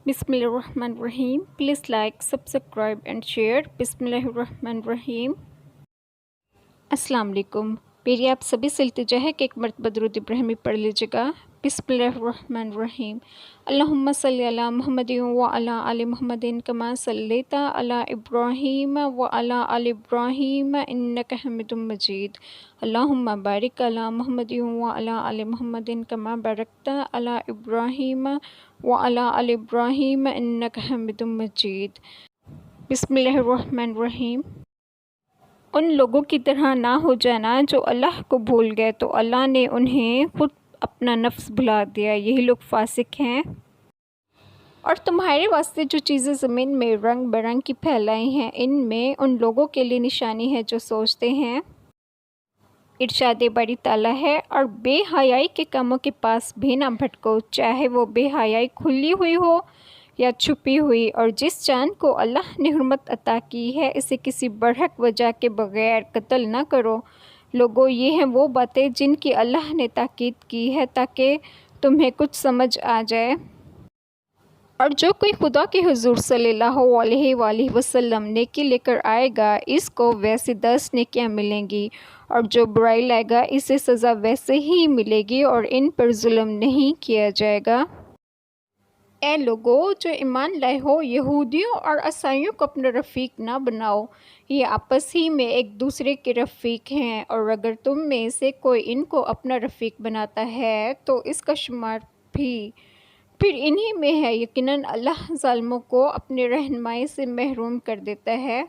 Bismillahirrahmanirrahim. Please like, subscribe and share. Bismillahirrahmanirrahim. अस्सलाम वालेकुम। मेरी आप सभी से इल्तिजा है कि एक मरतबा दुरूद इब्राहिमी पढ़ लीजिएगा। बिस्मिल्लाहिर्रहमानिर्रहीम। अल्लाहुम्मा सल्ली अला मुहम्मदिन व अला आलि मुहम्मदिन कमा सल्लैता अला इब्राहीम व अला आलि इब्राहीम इन्नका हमीदुम मजीद। अल्लाहुम्मा बारिक अला मुहम्मदिन व अला आलि मुहम्मदिन कमा बारकता अला इब्राहीम व अला आलि इब्राहीम इन्नका हमीदुम मजीद। बिस्मिल्लाहिर्रहमानिर्रहीम। उन लोगों की तरह ना हो जाना जो अल्लाह को भूल गए तो अल्लाह ने उन्हें खुद अपना नफ्स भुला दिया, यही लोग फासिक हैं। और तुम्हारे वास्ते जो चीज़ें ज़मीन में रंग बिरंग की फैलाई हैं, इनमें उन लोगों के लिए निशानी है जो सोचते हैं। इरशाद बारी ताला है, और बेहयाई के कामों के पास भी ना भटको, चाहे वो बेहयाई खुली हुई हो या छुपी हुई। और जिस जान को अल्लाह ने हुर्मत अता की है, इसे किसी बरहक वजह के बग़ैर कत्ल ना करो। लोगों, ये हैं वो बातें जिनकी अल्लाह ने ताकीद की है ताकि तुम्हें कुछ समझ आ जाए। और जो कोई खुदा के हुजूर सल्लल्लाहु अलैहि वसल्लम नेकी लेकर आएगा, इसको वैसे 10 नेकियां मिलेंगी, और जो बुराई लाएगा इसे सज़ा वैसे ही मिलेगी, और इन पर जुल्म नहीं किया जाएगा। ए लोगो जो ईमान लाए हो, यहूदियों और ईसाइयों को अपना रफ़ीक ना बनाओ, ये आपस ही में एक दूसरे के रफ़ीक हैं। और अगर तुम में से कोई इनको अपना रफ़ीक बनाता है तो इसका शुमार भी फिर इन्हीं में है। यकीनन अल्लाह ज़ालिमों को अपने रहनुमाई से महरूम कर देता है।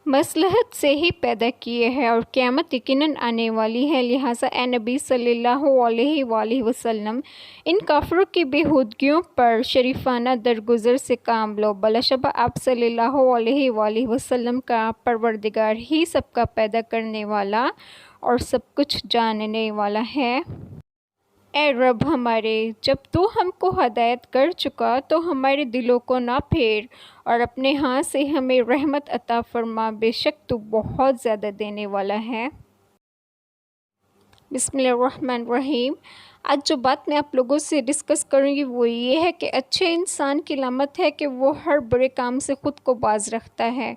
मसलहत से ही पैदा किए हैं, और क़यामत यकीनन आने वाली है। लिहाजा ए नबी सल्लल्लाहु अलैहि वसल्लम, इन काफिरों की बेहूदगियों पर शरीफाना दरगुजर से काम लो। बलाशबा आप सल्लल्लाहु अलैहि वसल्लम का परवरदिगार ही सबका पैदा करने वाला और सब कुछ जानने वाला है। ए रब हमारे, जब तू हमको हदायत कर चुका तो हमारे दिलों को ना फेर, और अपने हाथ से हमें रहमत अता फरमा, बेशक तू बहुत ज़्यादा देने वाला है। बिस्मिल्लाहिर्रहमानिर्रहीम। आज जो बात मैं आप लोगों से डिस्कस करूँगी वो ये है कि अच्छे इंसान की लामत है कि वो हर बुरे काम से ख़ुद को बाज रखता है,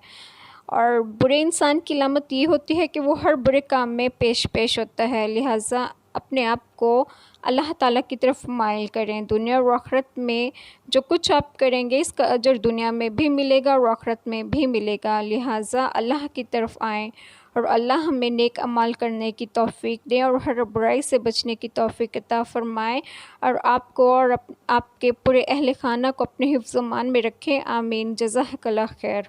और बुरे इंसान की लामत ये होती है कि वो हर बुरे काम में पेश होता है। लिहाजा अपने आप को अल्लाह ताला की तरफ माइल करें। दुनिया और आखिरत में जो कुछ आप करेंगे इसका अजर दुनिया में भी मिलेगा और आखिरत में भी मिलेगा। लिहाजा अल्लाह की तरफ आएँ, और अल्लाह हमें नेक अमाल करने की तौफीक दें और हर बुराई से बचने की तौफीक अता फ़रमाएँ, और आपको और आपके पूरे अहल खाना को अपने हिफ्ज़-ओ-मान में रखें। आमीन। जज़ाकल्लाह खैर।